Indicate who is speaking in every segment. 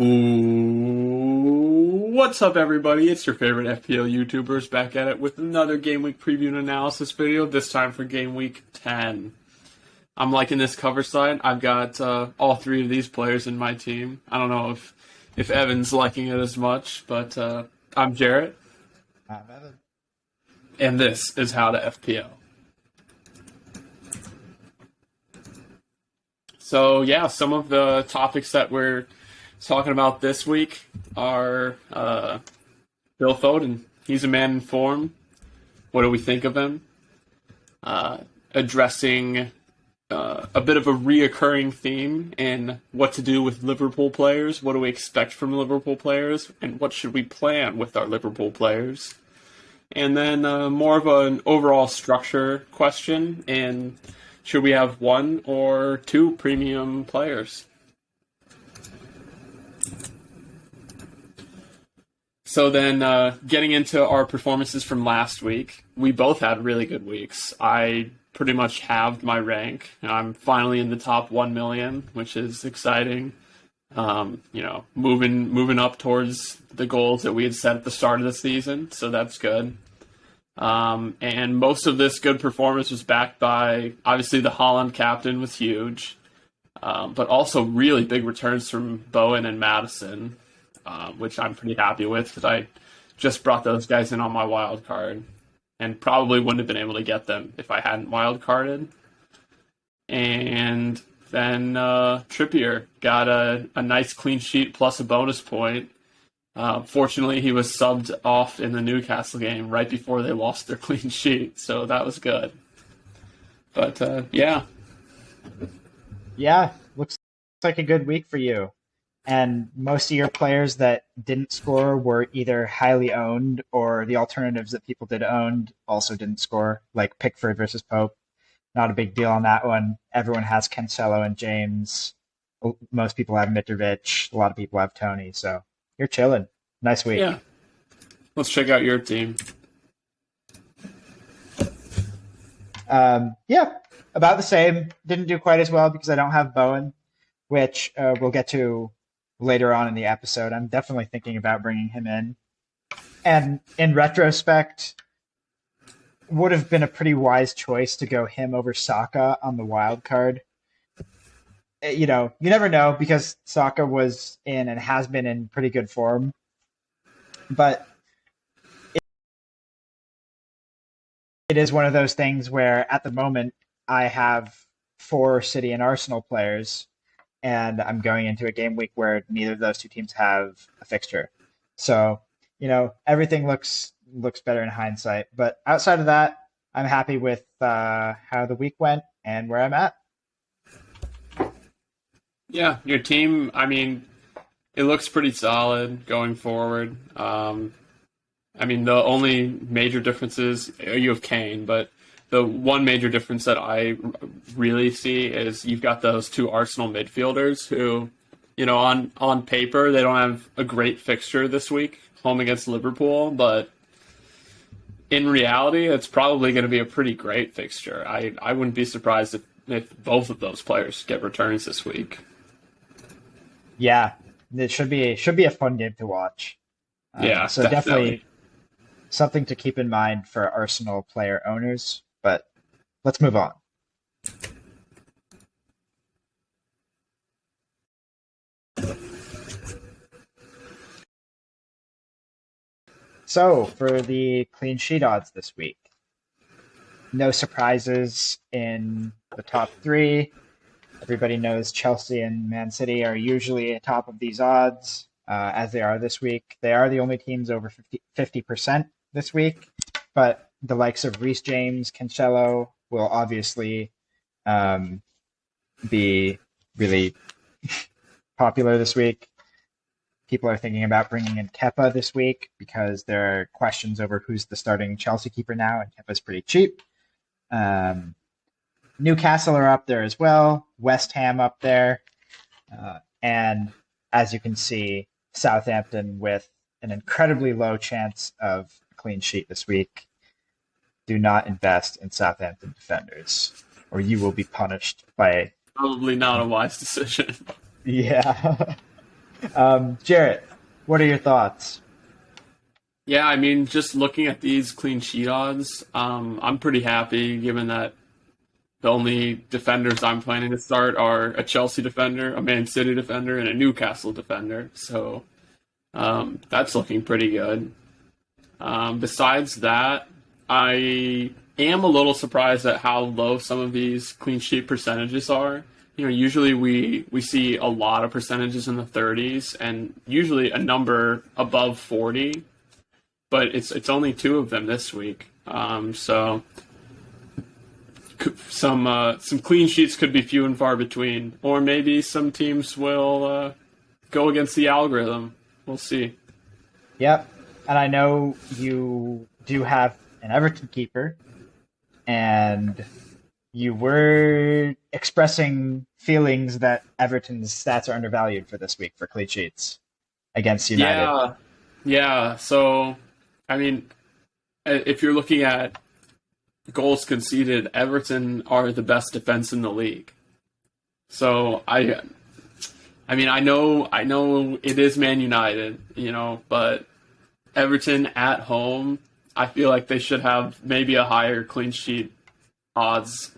Speaker 1: Ooh, what's up, everybody? It's your favorite FPL YouTubers back at it with another Game Week preview and analysis video, this time for Game Week 10. I'm liking this cover slide. I've got all three of these players in my team. I don't know if Evan's liking it as much, but I'm Jarrett,
Speaker 2: Evan.
Speaker 1: and this is How to FPL. So, yeah, some of the topics that we're talking about this week are Bill Foden. He's a man in form. What do we think of him? Addressing a bit of a reoccurring theme in what to do with Liverpool players. What do we expect from Liverpool players? And what should we plan with our Liverpool players? And then more of an overall structure question. And should we have one or two premium players? So then, getting into our performances from last week, we both had really good weeks. I pretty much halved my rank. I'm finally in the top 1 million, which is exciting. Moving up towards the goals that we had set at the start of the season, so that's good. And most of this good performance was backed by, obviously, the Holland captain was huge, but also really big returns from Bowen and Madison. Which I'm pretty happy with because I just brought those guys in on my wild card and probably wouldn't have been able to get them if I hadn't wild carded. And then Trippier got a nice clean sheet plus a bonus point. Fortunately, he was subbed off in the Newcastle game right before they lost their clean sheet, so that was good. But yeah.
Speaker 2: Yeah, looks like a good week for you. And most of your players that didn't score were either highly owned or the alternatives that people did own also didn't score, like Pickford versus Pope. Not a big deal on that one. Everyone has Cancelo and James. Most people have Mitrovic. A lot of people have Tony. So you're chilling. Nice week.
Speaker 1: Yeah. Let's check out your team.
Speaker 2: Yeah, about the same. Didn't do quite as well because I don't have Bowen, which we'll get to later on in the episode. I'm definitely thinking about bringing him in. And in retrospect, would have been a pretty wise choice to go him over Saka on the wild card. You never know because Saka was in and has been in pretty good form. But it is one of those things where at the moment I have 4 City and Arsenal players and I'm going into a game week where neither of those two teams have a fixture. So, everything looks better in hindsight. But outside of that, I'm happy with how the week went and where I'm at.
Speaker 1: Yeah, your team, I mean, it looks pretty solid going forward. The only major difference is you have Kane, but the one major difference that I really see is you've got those two Arsenal midfielders who, on paper, they don't have a great fixture this week, home against Liverpool, but in reality, it's probably going to be a pretty great fixture. I wouldn't be surprised if both of those players get returns this week.
Speaker 2: Yeah, it should be a fun game to watch.
Speaker 1: Yeah,
Speaker 2: So definitely something to keep in mind for Arsenal player owners. But let's move on. So for the clean sheet odds this week, no surprises in the top 3. Everybody knows Chelsea and Man City are usually atop of these odds, as they are this week. They are the only teams over 50% this week, but the likes of Reece James, Cancelo will obviously be really popular this week. People are thinking about bringing in Kepa this week because there are questions over who's the starting Chelsea keeper now, and Kepa's pretty cheap. Newcastle are up there as well. West Ham up there. And as you can see, Southampton with an incredibly low chance of a clean sheet this week. Do not invest in Southampton defenders, or you will be punished by...
Speaker 1: Probably not a wise decision.
Speaker 2: Yeah. Jarrett, what are your thoughts?
Speaker 1: Yeah, I mean, just looking at these clean sheet odds, I'm pretty happy given that the only defenders I'm planning to start are a Chelsea defender, a Man City defender, and a Newcastle defender. So that's looking pretty good. Besides that, I am a little surprised at how low some of these clean sheet percentages are. Usually we see a lot of percentages in the 30s and usually a number above 40, but it's only two of them this week. So some clean sheets could be few and far between, or maybe some teams will go against the algorithm. We'll see.
Speaker 2: Yep. And I know you do have an Everton keeper, and you were expressing feelings that Everton's stats are undervalued for this week for clean sheets against United.
Speaker 1: Yeah, yeah. So, I mean, if you're looking at goals conceded, Everton are the best defense in the league. So I mean, I know it is Man United, but Everton at home, I feel like they should have maybe a higher clean sheet odds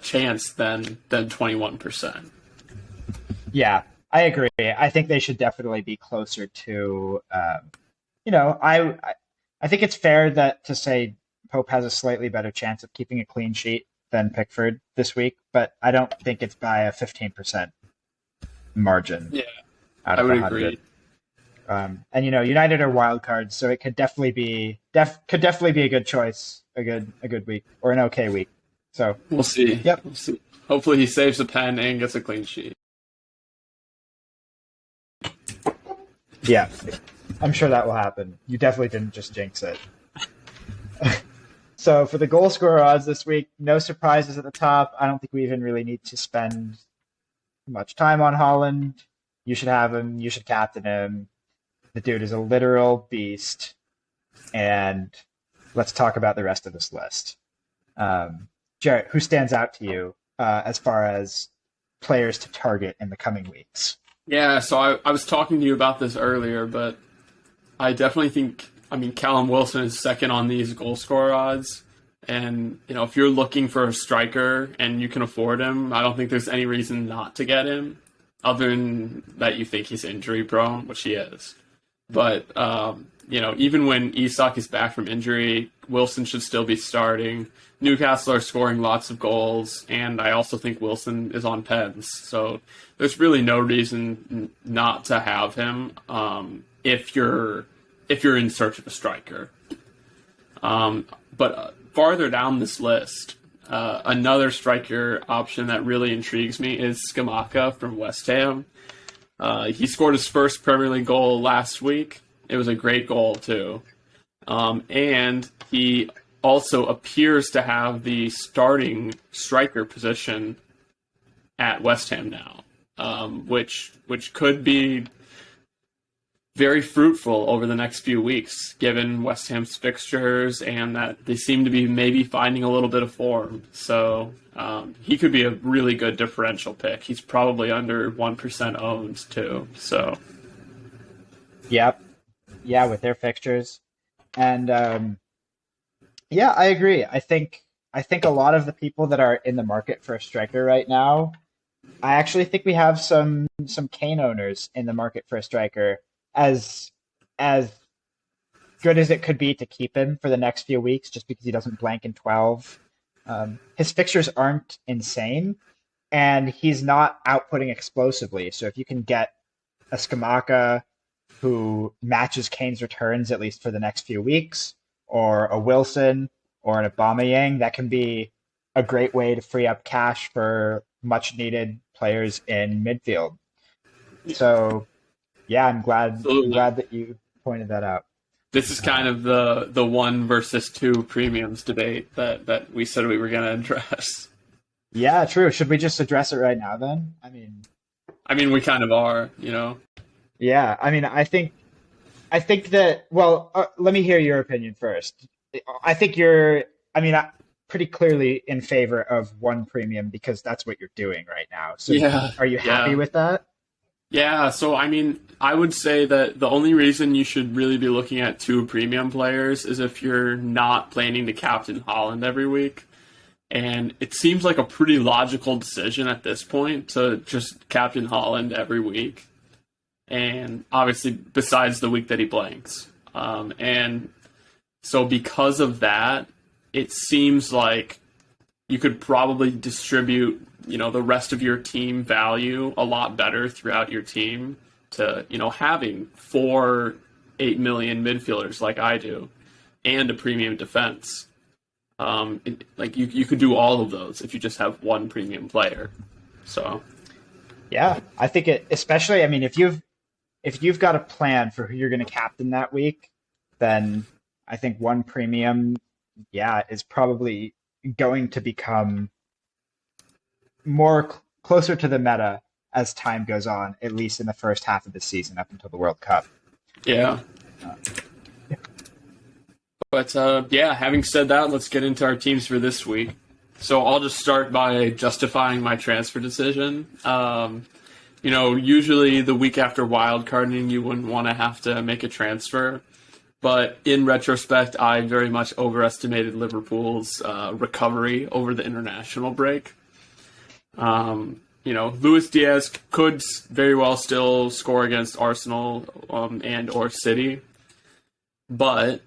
Speaker 1: chance than 21%.
Speaker 2: Yeah, I agree. I think they should definitely be closer to. You know, I think it's fair that to say Pope has a slightly better chance of keeping a clean sheet than Pickford this week, but I don't think it's by a 15% margin
Speaker 1: Yeah,
Speaker 2: out
Speaker 1: I
Speaker 2: of
Speaker 1: would
Speaker 2: 100.
Speaker 1: agree.
Speaker 2: And United are wild cards, so it could definitely be could definitely be a good choice, a good week or an okay week. So,
Speaker 1: We'll see.
Speaker 2: yep,
Speaker 1: We'll see. Hopefully, he saves a pen and gets a clean sheet.
Speaker 2: yeah, I'm sure that will happen. You definitely didn't just jinx it. So for the goal scorer odds this week, no surprises at the top. I don't think we even really need to spend much time on Holland. You should have him. You should captain him. The dude is a literal beast. And let's talk about the rest of this list. Jarrett, who stands out to you as far as players to target in the coming weeks?
Speaker 1: Yeah, so I was talking to you about this earlier, but I definitely think, I mean, Callum Wilson is second on these goal scorer odds. And, if you're looking for a striker and you can afford him, I don't think there's any reason not to get him, other than that you think he's injury prone, which he is. But, even when Isak is back from injury, Wilson should still be starting. Newcastle are scoring lots of goals, and I also think Wilson is on pens. So there's really no reason not to have him if you're in search of a striker. But farther down this list, another striker option that really intrigues me is Skamaka from West Ham. He scored his first Premier League goal last week. It was a great goal, too. And he also appears to have the starting striker position at West Ham now, which could be very fruitful over the next few weeks, given West Ham's fixtures and that they seem to be maybe finding a little bit of form. So he could be a really good differential pick. He's probably under 1% owned, too. So,
Speaker 2: Yep. Yeah, with their fixtures. And yeah, I agree. I think a lot of the people that are in the market for a striker right now, I actually think we have some Kane owners in the market for a striker as as good as it could be to keep him for the next few weeks just because he doesn't blank in 12. His fixtures aren't insane and he's not outputting explosively. So if you can get a Skamaka who matches Kane's returns at least for the next few weeks, or a Wilson or an Aubameyang, that can be a great way to free up cash for much needed players in midfield. So yeah, I'm
Speaker 1: absolutely.
Speaker 2: glad that you pointed that out.
Speaker 1: This is kind of the one versus two premiums debate that we said we were going to address.
Speaker 2: Yeah, true. Should we just address it right now then? I mean,
Speaker 1: I mean, we kind of are.
Speaker 2: yeah. I mean, I think that. Well, let me hear your opinion first. I think you're. I mean, pretty clearly in favor of one premium because that's what you're doing right now. So,
Speaker 1: Yeah,
Speaker 2: are you happy
Speaker 1: yeah.
Speaker 2: with that?
Speaker 1: Yeah, so I mean, I would say that the only reason you should really be looking at two premium players is if you're not planning to captain Holland every week. And it seems like a pretty logical decision at this point to just captain Holland every week. And obviously, besides the week that he blanks. And so, because of that, it seems like you could probably distribute, the rest of your team value a lot better throughout your team to, having 8 million midfielders like I do and a premium defense. Like you could do all of those if you just have one premium player. So
Speaker 2: Yeah, I think it, especially, I mean, if you've got a plan for who you're going to captain that week, then I think one premium, yeah, is probably going to become closer to the meta as time goes on, at least in the first half of the season up until the World Cup.
Speaker 1: yeah. But yeah, having said that, let's get into our teams for this week. So I'll just start by justifying my transfer decision. Usually the week after wildcarding, you wouldn't want to have to make a transfer. But in retrospect, I very much overestimated Liverpool's recovery over the international break. Luis Diaz could very well still score against Arsenal and or City, but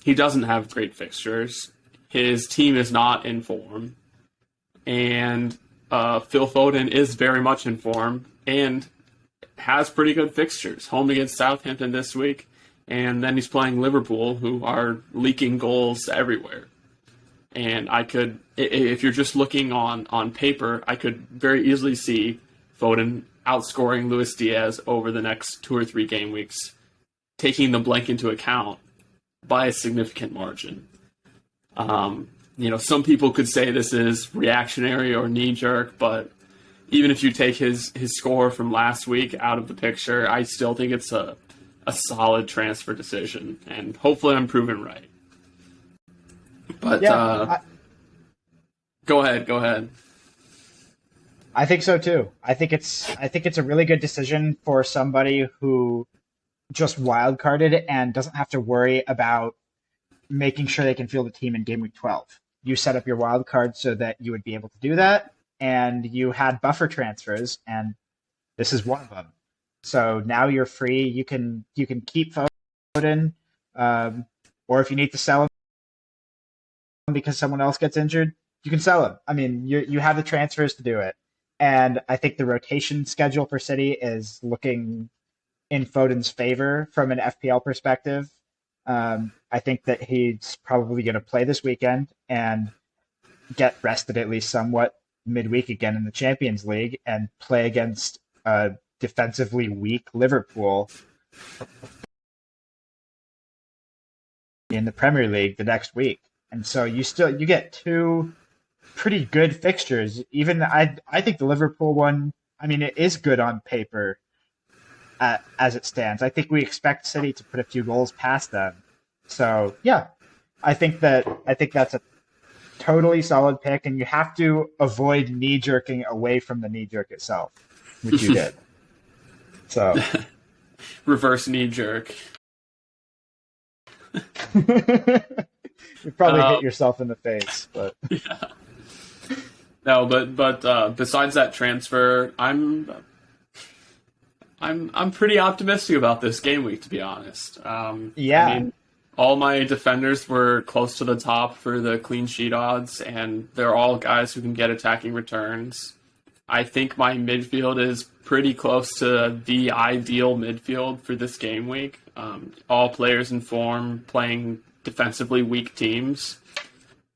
Speaker 1: he doesn't have great fixtures. His team is not in form, and Phil Foden is very much in form and has pretty good fixtures. Home against Southampton this week, and then he's playing Liverpool, who are leaking goals everywhere. And I could, if you're just looking on paper, I could very easily see Foden outscoring Luis Diaz over the next 2 or 3 game weeks, taking the blank into account by a significant margin. Some people could say this is reactionary or knee-jerk, but even if you take his score from last week out of the picture, I still think it's a solid transfer decision, and hopefully I'm proven right. But
Speaker 2: Yeah,
Speaker 1: go ahead.
Speaker 2: I think so too. I think it's a really good decision for somebody who just wildcarded and doesn't have to worry about making sure they can field the team in game week 12. You set up your wild card so that you would be able to do that, and you had buffer transfers, and this is one of them. So now you're free. You can keep Foden, or if you need to sell him because someone else gets injured, you can sell him. I mean, you have the transfers to do it, and I think the rotation schedule for City is looking in Foden's favor from an FPL perspective. I think that he's probably going to play this weekend and get rested at least somewhat midweek again in the Champions League and play against a defensively weak Liverpool in the Premier League the next week. And so you get two pretty good fixtures. Even I think the Liverpool one, I mean, it is good on paper as it stands. I think we expect City to put a few goals past them. So yeah, I think that's a totally solid pick, and you have to avoid knee jerking away from the knee jerk itself, which you did. So
Speaker 1: Reverse knee jerk.
Speaker 2: you probably hit yourself in the face, but
Speaker 1: Yeah. No, but besides that transfer, I'm pretty optimistic about this game week, to be honest.
Speaker 2: yeah,
Speaker 1: I mean, all my defenders were close to the top for the clean sheet odds, and they're all guys who can get attacking returns. I think my midfield is pretty close to the ideal midfield for this game week. All players in form, playing defensively weak teams.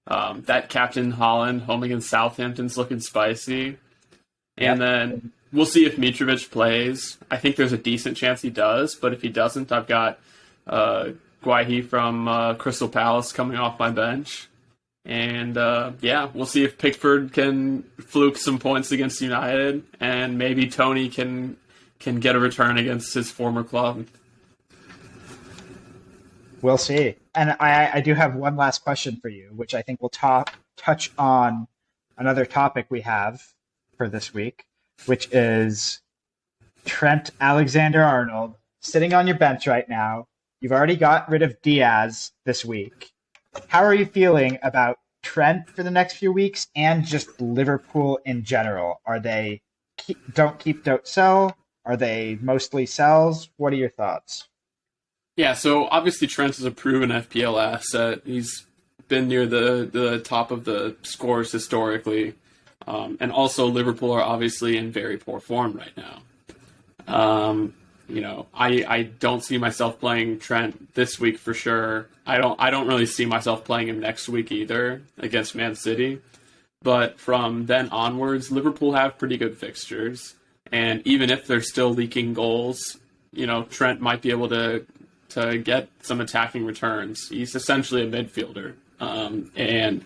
Speaker 1: That Captain Holland home against Southampton's looking spicy. And
Speaker 2: yep.
Speaker 1: then we'll see if Mitrovic plays. I think there's a decent chance he does, but if he doesn't, I've got Guahi from Crystal Palace coming off my bench. And yeah, we'll see if Pickford can fluke some points against United, and maybe Tony can get a return against his former club.
Speaker 2: We'll see. And I do have one last question for you, which I think will touch on another topic we have for this week, which is Trent Alexander-Arnold sitting on your bench right now. You've already got rid of Diaz this week. How are you feeling about Trent for the next few weeks and just Liverpool in general? Are they don't keep, don't sell? Are they mostly sells? What are your thoughts?
Speaker 1: Yeah, so obviously Trent is a proven FPL asset. He's been near the top of the scores historically. And also Liverpool are obviously in very poor form right now. I don't see myself playing Trent this week for sure. I don't really see myself playing him next week either against Man City. But from then onwards, Liverpool have pretty good fixtures. And even if they're still leaking goals, Trent might be able to get some attacking returns. He's essentially a midfielder. And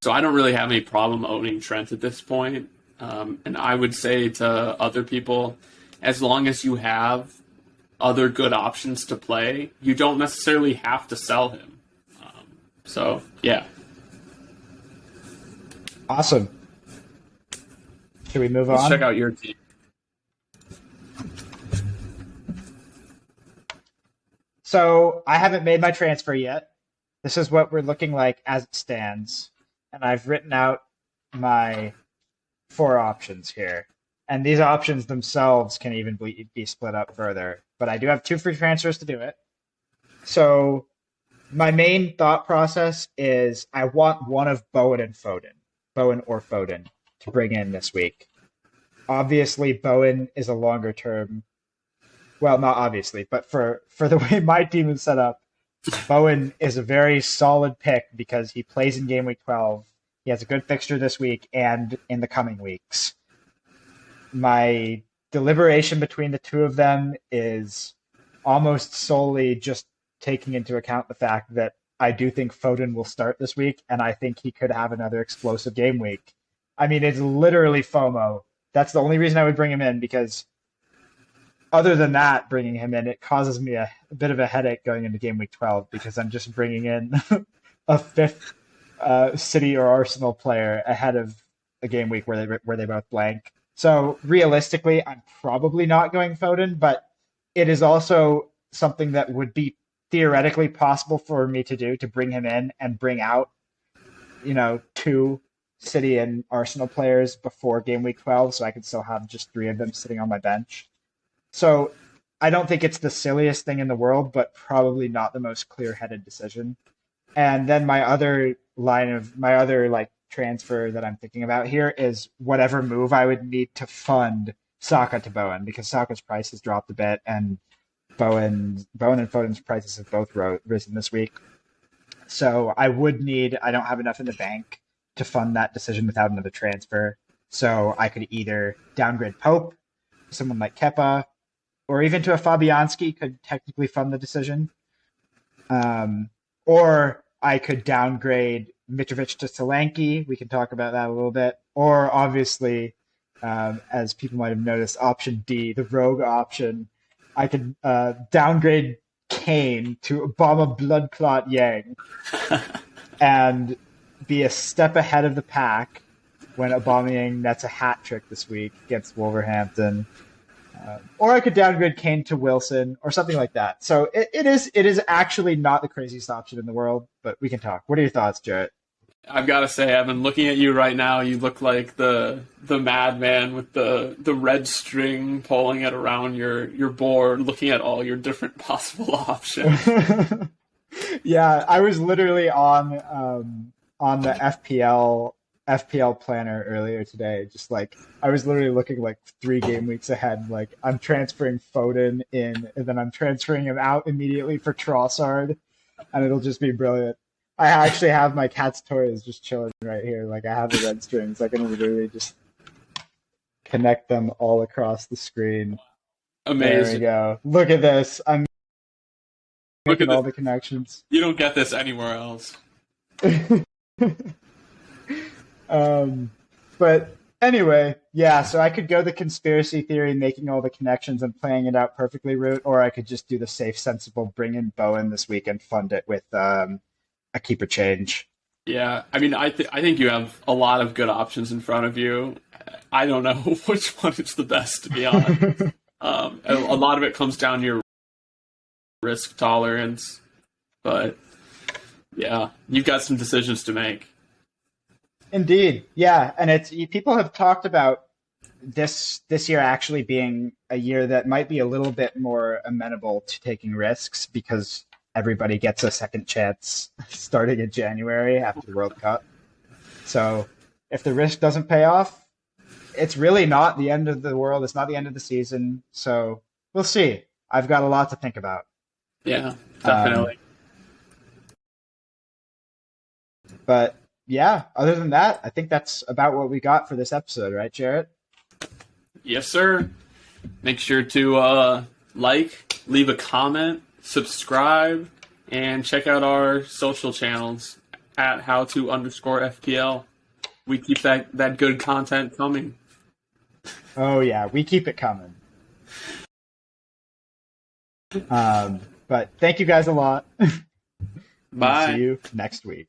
Speaker 1: so I don't really have any problem owning Trent at this point. And I would say to other people, as long as you have other good options to play, you don't necessarily have to sell him. So, yeah.
Speaker 2: Awesome. Should we move
Speaker 1: Let's check
Speaker 2: on?
Speaker 1: out your team.
Speaker 2: So I haven't made my transfer yet. This is what we're looking like as it stands. And I've written out my four options here. And these options themselves can even be split up further. But I do have two free transfers to do it. So my main thought process is I want one of Bowen or Foden, to bring in this week. Obviously, Bowen is a longer term. Well, not obviously, but for the way my team is set up, Bowen is a very solid pick because he plays in game week 12. He has a good fixture this week and in the coming weeks. My deliberation between the two of them is almost solely just taking into account the fact that I do think Foden will start this week, and I think he could have another explosive game week. I mean, it's literally FOMO. That's the only reason I would bring him in because other than that, bringing him in, it causes me a bit of a headache going into game week 12 because I'm just bringing in a fifth City or Arsenal player ahead of a game week where they both blank. So realistically, I'm probably not going Foden, but it is also something that would be theoretically possible for me to do to bring him in and bring out, two City and Arsenal players before game week 12, so I could still have just three of them sitting on my bench. So I don't think it's the silliest thing in the world, but probably not the most clear-headed decision. And then my other like transfer that I'm thinking about here is whatever move I would need to fund Saka to Bowen because Saka's price has dropped a bit and Bowen and Foden's prices have both risen this week. So I don't have enough in the bank to fund that decision without another transfer. So I could either downgrade Pope, someone like Kepa, or even to a Fabianski could technically fund the decision. Or I could downgrade Mitrovic to Solanke. We can talk about that a little bit. Or obviously, as people might have noticed, option D, the rogue option, I could downgrade Kane to Obama Blood Clot Yang and be a step ahead of the pack when Aubameyang nets a hat trick this week against Wolverhampton. Or I could downgrade Kane to Wilson or something like that. So it is actually not the craziest option in the world, but we can talk. What are your thoughts, Jarrett?
Speaker 1: I've got to say, Evan, looking at you right now, you look like the madman with the red string pulling it around your board, looking at all your different possible options.
Speaker 2: Yeah, I was literally on the FPL planner earlier today. Just like I was literally looking like 3 game weeks ahead. Like I'm transferring Foden in, and then I'm transferring him out immediately for Trossard, and it'll just be brilliant. I actually have my cat's toys just chilling right here. Like I have the red strings. I can literally just connect them all across the screen. There we
Speaker 1: Amazing.
Speaker 2: go. Look at this. I'm
Speaker 1: Look
Speaker 2: making
Speaker 1: at
Speaker 2: all
Speaker 1: this.
Speaker 2: the connections.
Speaker 1: You don't get this anywhere else.
Speaker 2: Um, but anyway, yeah, so I could go the conspiracy theory, making all the connections and playing it out perfectly route, or I could just do the safe, sensible, bring in Bowen this week and fund it with a keeper change.
Speaker 1: Yeah, I mean, I think you have a lot of good options in front of you. I don't know which one is the best, to be honest. A lot of it comes down to your risk tolerance, but yeah, you've got some decisions to make.
Speaker 2: Indeed, yeah, and it's people have talked about this year actually being a year that might be a little bit more amenable to taking risks because everybody gets a second chance starting in January after the World Cup. So if the risk doesn't pay off, it's really not the end of the world. It's not the end of the season. So we'll see. I've got a lot to think about.
Speaker 1: Yeah,
Speaker 2: Um,
Speaker 1: definitely.
Speaker 2: but yeah, other than that, I think that's about what we got for this episode, right, Jarrett?
Speaker 1: Yes, sir. Make sure to leave a comment, subscribe, and check out our social channels at how_to_FPL. We keep that good content coming.
Speaker 2: Oh yeah, we keep it coming. But thank you guys a lot. We'll see
Speaker 1: Bye.
Speaker 2: you next week.